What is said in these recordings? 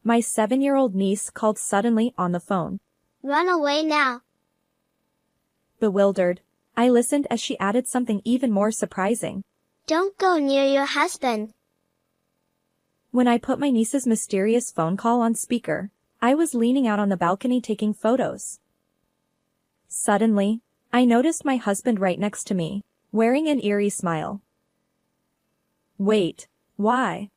My 7-year-old niece called suddenly on the phone. Run away now. Bewildered, I listened as she added something even more surprising. Don't go near your husband. When I put my niece's mysterious phone call on speaker, I was leaning out on the balcony taking photos. Suddenly, I noticed my husband right next to me, wearing an eerie smile. Wait, why?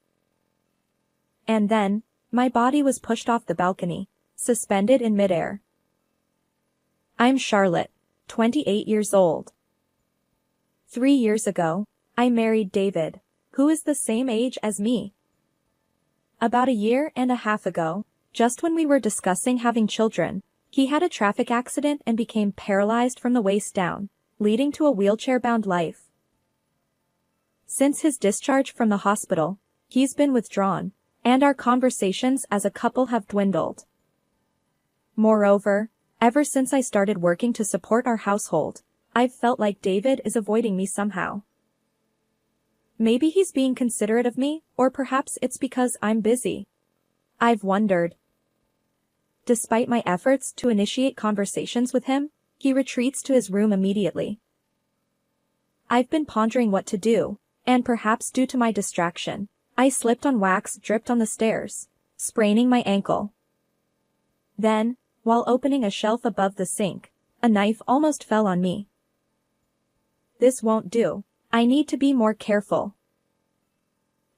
And then, my body was pushed off the balcony, suspended in midair. I'm Charlotte, 28 years old. 3 years ago, I married David, who is the same age as me. About a year and a half ago, just when we were discussing having children, he had a traffic accident and became paralyzed from the waist down, leading to a wheelchair-bound life. Since his discharge from the hospital, he's been withdrawn, and our conversations as a couple have dwindled. Moreover, ever since I started working to support our household, I've felt like David is avoiding me somehow. Maybe he's being considerate of me, or perhaps it's because I'm busy. I've wondered. Despite my efforts to initiate conversations with him, he retreats to his room immediately. I've been pondering what to do, and perhaps due to my distraction, I slipped on wax dripped on the stairs, spraining my ankle. Then, while opening a shelf above the sink, a knife almost fell on me. This won't do. I need to be more careful.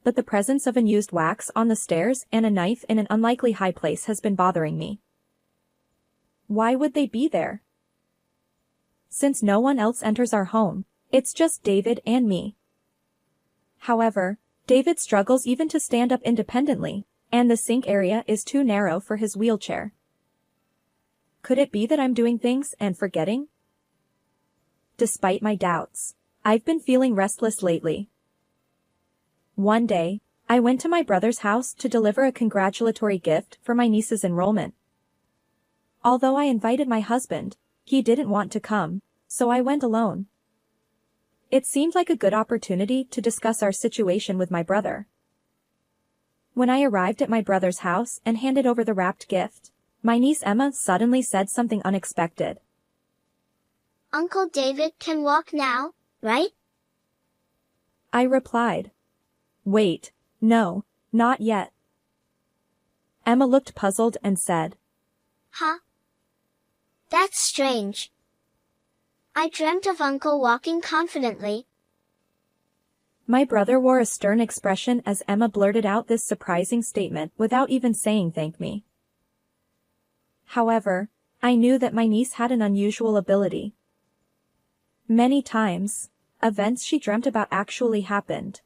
But the presence of unused wax on the stairs and a knife in an unlikely high place has been bothering me. Why would they be there? Since no one else enters our home, it's just David and me. However, David struggles even to stand up independently, and the sink area is too narrow for his wheelchair. Could it be that I'm doing things and forgetting? Despite my doubts, I've been feeling restless lately. One day, I went to my brother's house to deliver a congratulatory gift for my niece's enrollment. Although I invited my husband, he didn't want to come, so I went alone. It seemed like a good opportunity to discuss our situation with my brother. When I arrived at my brother's house and handed over the wrapped gift, my niece Emma suddenly said something unexpected. Uncle David can walk now, right? I replied. Wait, no, not yet. Emma looked puzzled and said. Huh? That's strange. I dreamt of Uncle walking confidently. My brother wore a stern expression as Emma blurted out this surprising statement without even saying thank me. However, I knew that my niece had an unusual ability. Many times, events she dreamt about actually happened.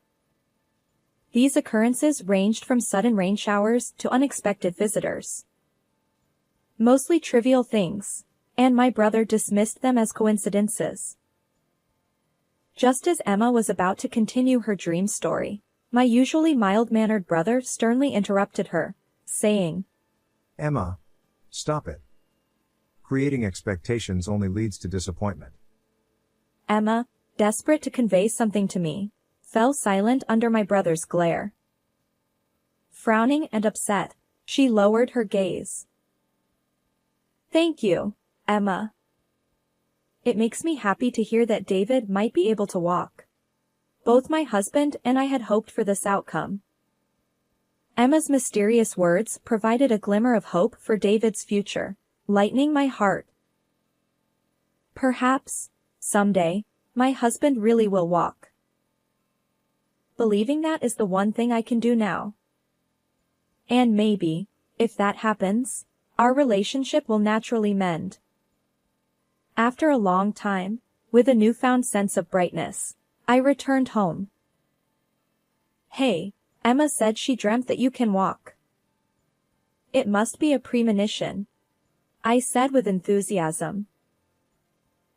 These occurrences ranged from sudden rain showers to unexpected visitors. Mostly trivial things, and my brother dismissed them as coincidences. Just as Emma was about to continue her dream story, my usually mild-mannered brother sternly interrupted her, saying, Emma, stop it. Creating expectations only leads to disappointment. Emma, desperate to convey something to me, fell silent under my brother's glare. Frowning and upset, she lowered her gaze. Thank you, Emma. It makes me happy to hear that David might be able to walk. Both my husband and I had hoped for this outcome. Emma's mysterious words provided a glimmer of hope for David's future, lightening my heart. Perhaps, someday, my husband really will walk. Believing that is the one thing I can do now. And maybe, if that happens, our relationship will naturally mend. After a long time, with a newfound sense of brightness, I returned home. Hey, Emma said she dreamt that you can walk. It must be a premonition, I said with enthusiasm.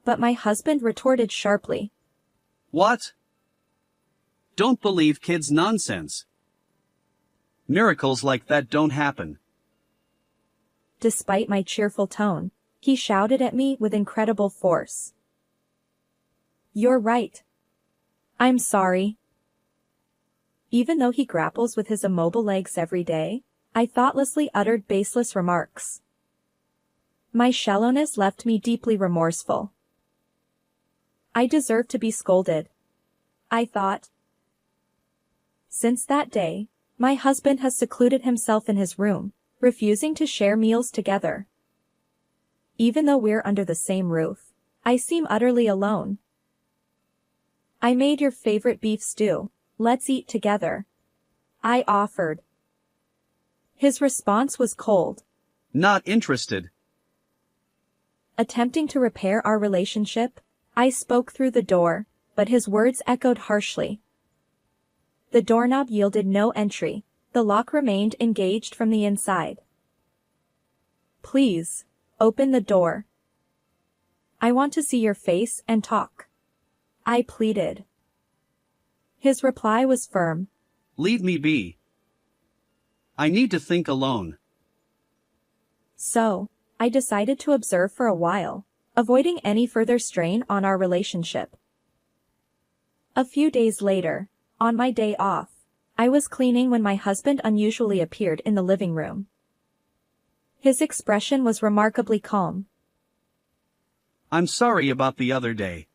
But my husband retorted sharply. What? Don't believe kids' nonsense. Miracles like that don't happen. Despite my cheerful tone, he shouted at me with incredible force. You're right. I'm sorry. Even though he grapples with his immobile legs every day, I thoughtlessly uttered baseless remarks. My shallowness left me deeply remorseful. I deserve to be scolded, I thought. Since that day, my husband has secluded himself in his room, refusing to share meals together. Even though we're under the same roof, I seem utterly alone. I made your favorite beef stew. Let's eat together, I offered. His response was cold. Not interested. Attempting to repair our relationship, I spoke through the door, but his words echoed harshly. The doorknob yielded no entry, the lock remained engaged from the inside. Please, open the door. I want to see your face and talk, I pleaded. His reply was firm. Leave me be. I need to think alone. So, I decided to observe for a while, avoiding any further strain on our relationship. A few days later, on my day off, I was cleaning when my husband unusually appeared in the living room. His expression was remarkably calm. I'm sorry about the other day.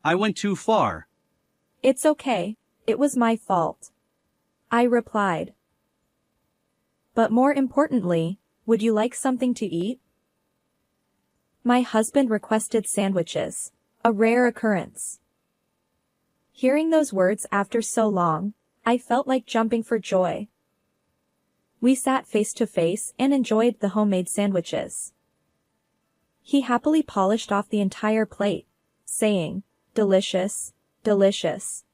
I went too far. It's okay, it was my fault, I replied. But more importantly, would you like something to eat? My husband requested sandwiches, a rare occurrence. Hearing those words after so long, I felt like jumping for joy. We sat face to face and enjoyed the homemade sandwiches. He happily polished off the entire plate, saying, "Delicious, delicious."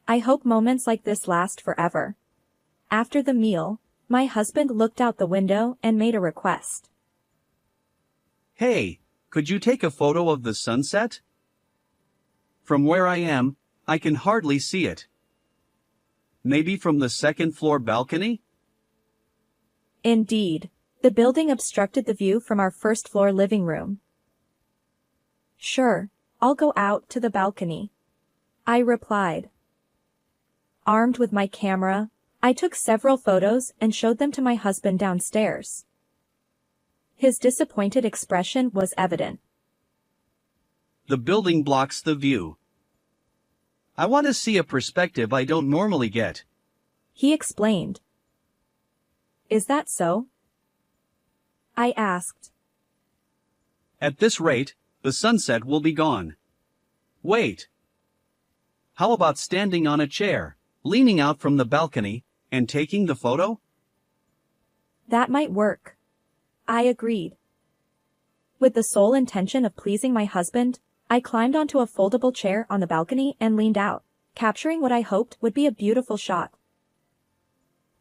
I hope moments like this last forever. After the meal, my husband looked out the window and made a request. Hey, could you take a photo of the sunset? From where I am, I can hardly see it. Maybe from the second-floor balcony? Indeed, the building obstructed the view from our first-floor living room. Sure, I'll go out to the balcony, I replied. Armed with my camera, I took several photos and showed them to my husband downstairs. His disappointed expression was evident. The building blocks the view. I want to see a perspective I don't normally get, he explained. Is that so? I asked. At this rate, the sunset will be gone. Wait. How about standing on a chair, leaning out from the balcony, and taking the photo? That might work, I agreed. With the sole intention of pleasing my husband, I climbed onto a foldable chair on the balcony and leaned out, capturing what I hoped would be a beautiful shot.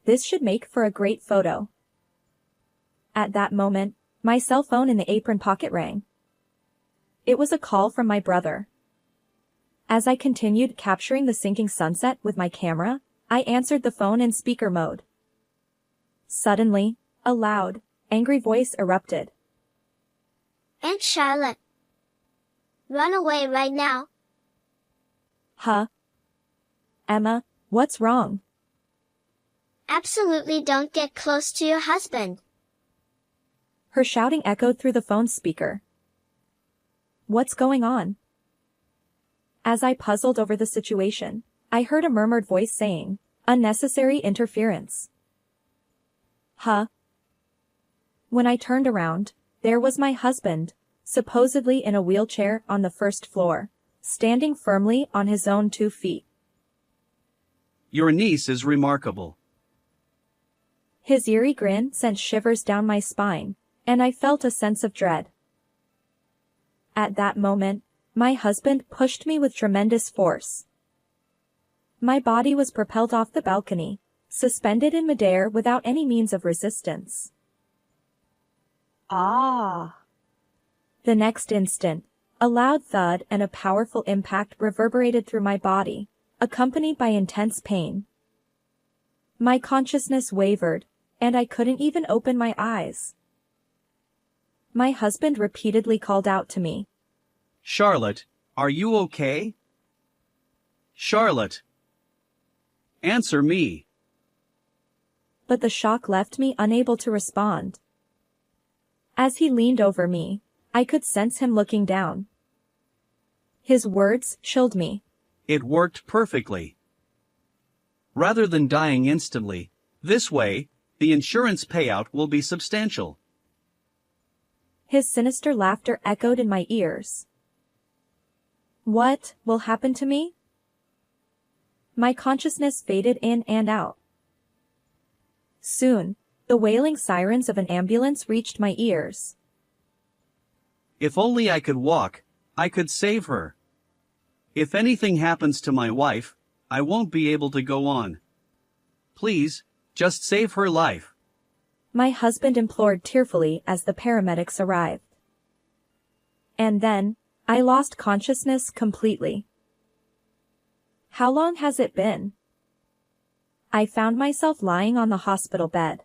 This should make for a great photo. At that moment, my cell phone in the apron pocket rang. It was a call from my brother. As I continued capturing the sinking sunset with my camera, I answered the phone in speaker mode. Suddenly, a loud, angry voice erupted. Aunt Charlotte. Run away right now. Huh? Emma, what's wrong? Absolutely don't get close to your husband. Her shouting echoed through the phone speaker. What's going on? As I puzzled over the situation, I heard a murmured voice saying, "Unnecessary interference." Huh? When I turned around, there was my husband, supposedly in a wheelchair on the first floor, standing firmly on his own 2 feet. Your niece is remarkable. His eerie grin sent shivers down my spine, and I felt a sense of dread. At that moment, my husband pushed me with tremendous force. My body was propelled off the balcony, suspended in midair without any means of resistance. Ah! The next instant, a loud thud and a powerful impact reverberated through my body, accompanied by intense pain. My consciousness wavered, and I couldn't even open my eyes. My husband repeatedly called out to me. Charlotte, are you okay? Charlotte. Answer me. but the shock left me unable to respond. As he leaned over me, I could sense him looking down. His words chilled me. It worked perfectly. Rather than dying instantly, this way, the insurance payout will be substantial. His sinister laughter echoed in my ears. What will happen to me? My consciousness faded in and out. Soon, the wailing sirens of an ambulance reached my ears. If only I could walk, I could save her. If anything happens to my wife, I won't be able to go on. Please, just save her life. My husband implored tearfully as the paramedics arrived. And then, I lost consciousness completely. How long has it been? I found myself lying on the hospital bed.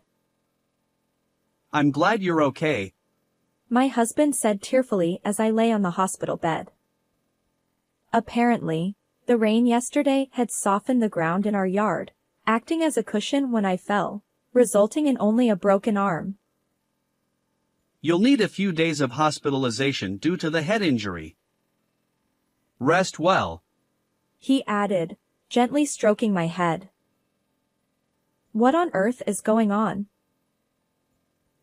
I'm glad you're okay. My husband said tearfully as I lay on the hospital bed. Apparently, the rain yesterday had softened the ground in our yard, acting as a cushion when I fell, resulting in only a broken arm. You'll need a few days of hospitalization due to the head injury. Rest well. He added, gently stroking my head. What on earth is going on?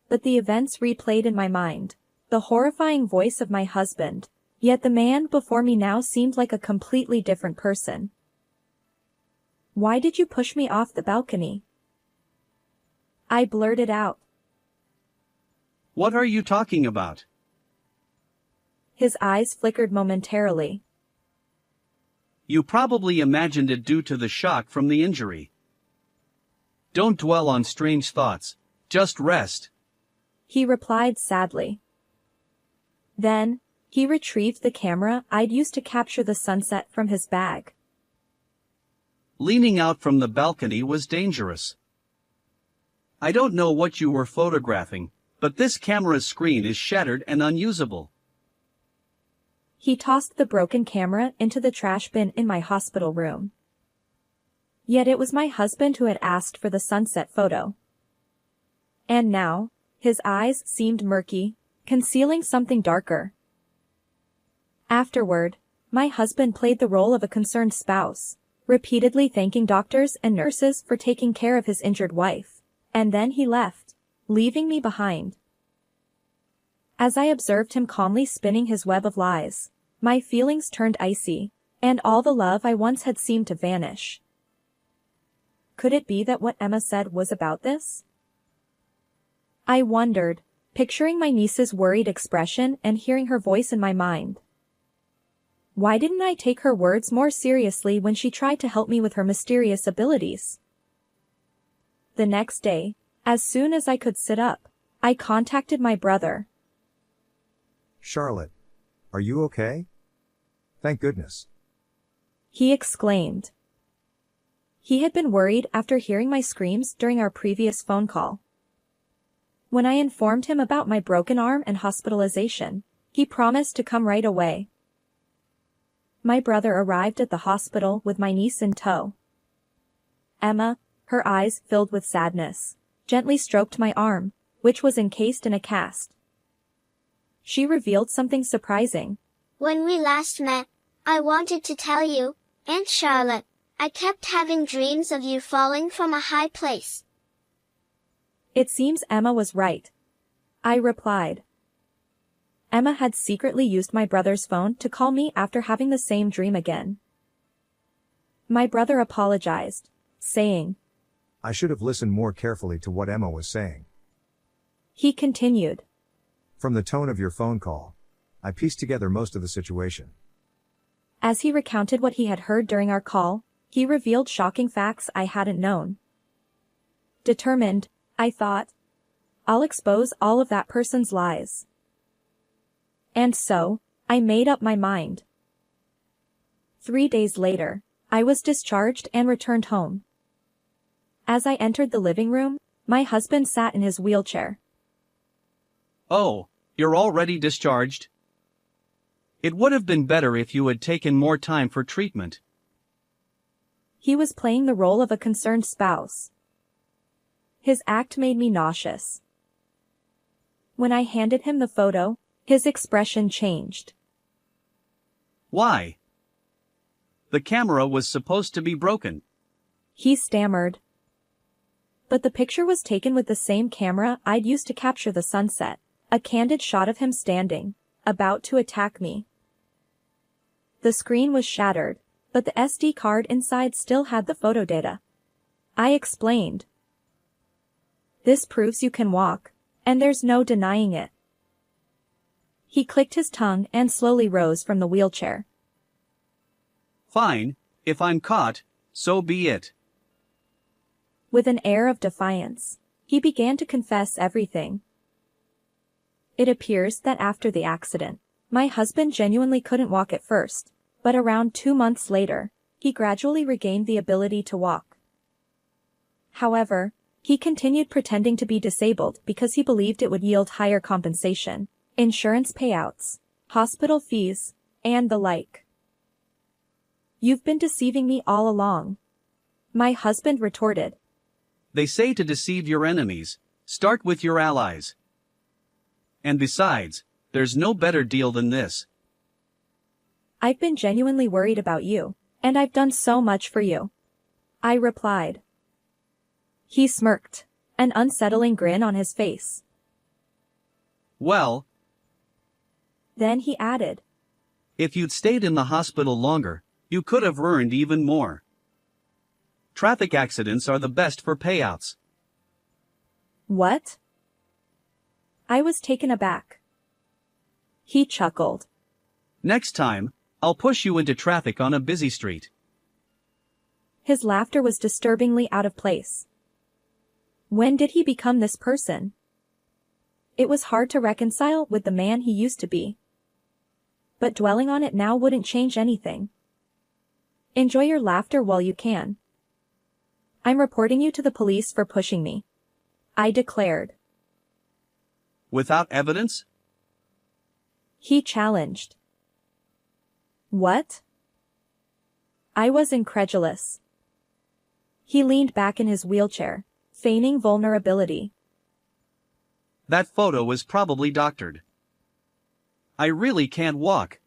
But the events replayed in my mind, the horrifying voice of my husband, yet the man before me now seemed like a completely different person. Why did you push me off the balcony? I blurted out. What are you talking about? His eyes flickered momentarily. You probably imagined it due to the shock from the injury. Don't dwell on strange thoughts, just rest. He replied sadly. Then, he retrieved the camera I'd used to capture the sunset from his bag. Leaning out from the balcony was dangerous. I don't know what you were photographing, but this camera's screen is shattered and unusable. He tossed the broken camera into the trash bin in my hospital room. Yet it was my husband who had asked for the sunset photo. And now, his eyes seemed murky, concealing something darker. Afterward, my husband played the role of a concerned spouse, repeatedly thanking doctors and nurses for taking care of his injured wife, and then he left, leaving me behind. As I observed him calmly spinning his web of lies, my feelings turned icy, and all the love I once had seemed to vanish. Could it be that what Emma said was about this? I wondered, picturing my niece's worried expression and hearing her voice in my mind. Why didn't I take her words more seriously when she tried to help me with her mysterious abilities? The next day, as soon as I could sit up, I contacted my brother. Charlotte, are you okay? Thank goodness. He exclaimed. He had been worried after hearing my screams during our previous phone call. When I informed him about my broken arm and hospitalization, he promised to come right away. My brother arrived at the hospital with my niece in tow. Emma, her eyes filled with sadness, gently stroked my arm, which was encased in a cast. She revealed something surprising. When we last met, I wanted to tell you, Aunt Charlotte, I kept having dreams of you falling from a high place. It seems Emma was right. I replied. Emma had secretly used my brother's phone to call me after having the same dream again. My brother apologized, saying, I should have listened more carefully to what Emma was saying. He continued. From the tone of your phone call, I pieced together most of the situation. As he recounted what he had heard during our call, he revealed shocking facts I hadn't known. Determined, I thought, I'll expose all of that person's lies. And so, I made up my mind. 3 days later, I was discharged and returned home. As I entered the living room, my husband sat in his wheelchair. Oh, you're already discharged? It would have been better if you had taken more time for treatment. He was playing the role of a concerned spouse. His act made me nauseous. When I handed him the photo, his expression changed. Why? The camera was supposed to be broken. He stammered. But the picture was taken with the same camera I'd used to capture the sunset, a candid shot of him standing, about to attack me. The screen was shattered, but the SD card inside still had the photo data. I explained. This proves you can walk, and there's no denying it. He clicked his tongue and slowly rose from the wheelchair. Fine, if I'm caught, so be it. With an air of defiance, he began to confess everything. It appears that after the accident, my husband genuinely couldn't walk at first, but around 2 months later, he gradually regained the ability to walk. However, he continued pretending to be disabled because he believed it would yield higher compensation, insurance payouts, hospital fees, and the like. You've been deceiving me all along. My husband retorted. They say to deceive your enemies, start with your allies. And besides, there's no better deal than this. I've been genuinely worried about you, and I've done so much for you. I replied. He smirked, an unsettling grin on his face. Well, then he added. If you'd stayed in the hospital longer, you could have earned even more. Traffic accidents are the best for payouts. What? I was taken aback. He chuckled. Next time, I'll push you into traffic on a busy street. His laughter was disturbingly out of place. When did he become this person? It was hard to reconcile with the man he used to be. But dwelling on it now wouldn't change anything. Enjoy your laughter while you can. I'm reporting you to the police for pushing me, I declared. Without evidence? He challenged. What? I was incredulous. He leaned back in his wheelchair, feigning vulnerability. That photo was probably doctored. I really can't walk.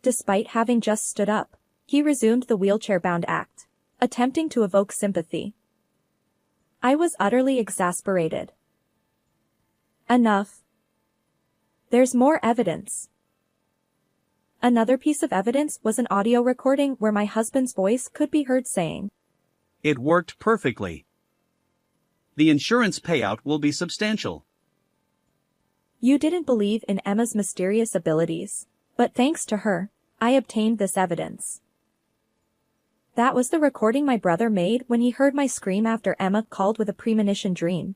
Despite having just stood up, he resumed the wheelchair-bound act, attempting to evoke sympathy. I was utterly exasperated. Enough. There's more evidence. Another piece of evidence was an audio recording where my husband's voice could be heard saying, It worked perfectly. The insurance payout will be substantial. You didn't believe in Emma's mysterious abilities, but thanks to her, I obtained this evidence. That was the recording my brother made when he heard my scream after Emma called with a premonition dream.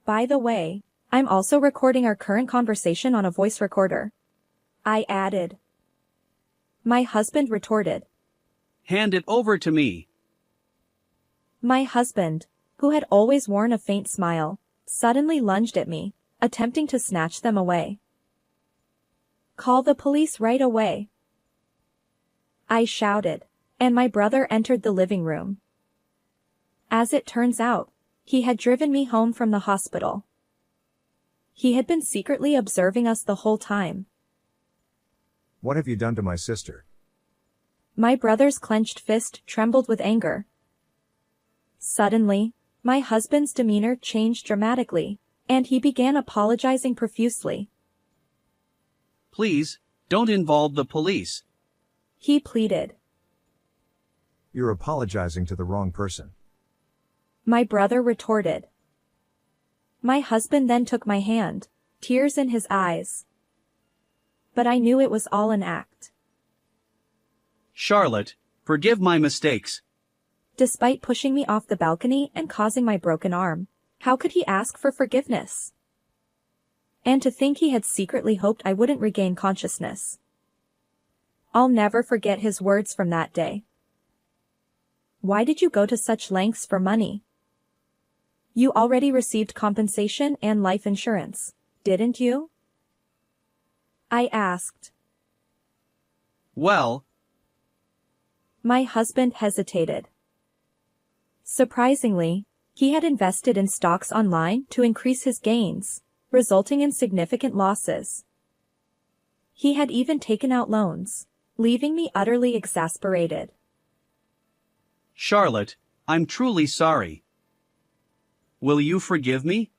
By the way, I'm also recording our current conversation on a voice recorder, I added. My husband retorted. Hand it over to me. My husband, who had always worn a faint smile, suddenly lunged at me, attempting to snatch them away. Call the police right away, I shouted, and my brother entered the living room. As it turns out, he had driven me home from the hospital. He had been secretly observing us the whole time. What have you done to my sister? My brother's clenched fist trembled with anger. Suddenly, my husband's demeanor changed dramatically, and he began apologizing profusely. Please, don't involve the police. He pleaded. You're apologizing to the wrong person. My brother retorted. My husband then took my hand, tears in his eyes. But I knew it was all an act. Charlotte, forgive my mistakes. Despite pushing me off the balcony and causing my broken arm, how could he ask for forgiveness? And to think he had secretly hoped I wouldn't regain consciousness. I'll never forget his words from that day. Why did you go to such lengths for money? You already received compensation and life insurance, didn't you? I asked. Well, my husband hesitated. Surprisingly, he had invested in stocks online to increase his gains, resulting in significant losses. He had even taken out loans, leaving me utterly exasperated. Charlotte, I'm truly sorry. Will you forgive me?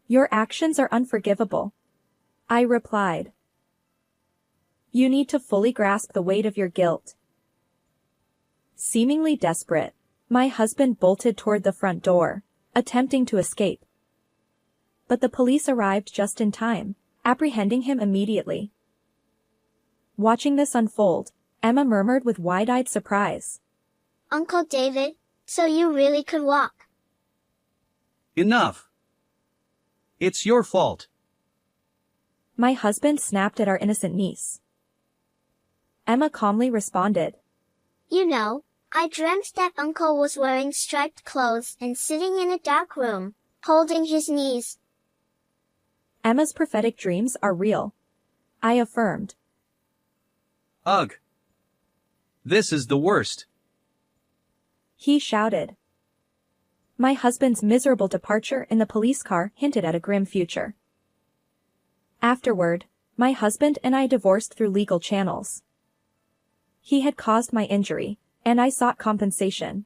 Your actions are unforgivable, I replied. You need to fully grasp the weight of your guilt. Seemingly desperate, my husband bolted toward the front door, attempting to escape. But the police arrived just in time, apprehending him immediately. Watching this unfold, Emma murmured with wide-eyed surprise. Uncle David, so you really could walk? Enough. It's your fault. My husband snapped at our innocent niece. Emma calmly responded. You know, I dreamt that Uncle was wearing striped clothes and sitting in a dark room, holding his knees. Emma's prophetic dreams are real, I affirmed. Ugh. This is the worst. He shouted. My husband's miserable departure in the police car hinted at a grim future. Afterward, my husband and I divorced through legal channels. He had caused my injury, and I sought compensation.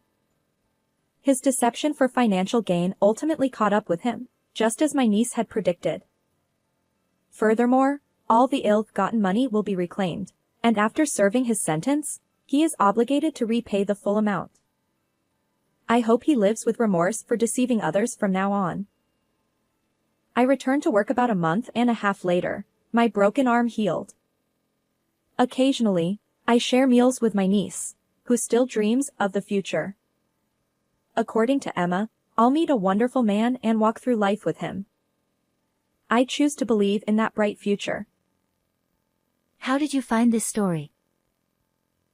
His deception for financial gain ultimately caught up with him, just as my niece had predicted. Furthermore, all the ill-gotten money will be reclaimed, and after serving his sentence, he is obligated to repay the full amount. I hope he lives with remorse for deceiving others from now on. I returned to work about a month and a half later, my broken arm healed. Occasionally, I share meals with my niece, who still dreams of the future. According to Emma, I'll meet a wonderful man and walk through life with him. I choose to believe in that bright future. How did you find this story?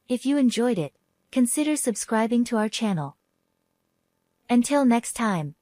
If you enjoyed it, consider subscribing to our channel. Until next time.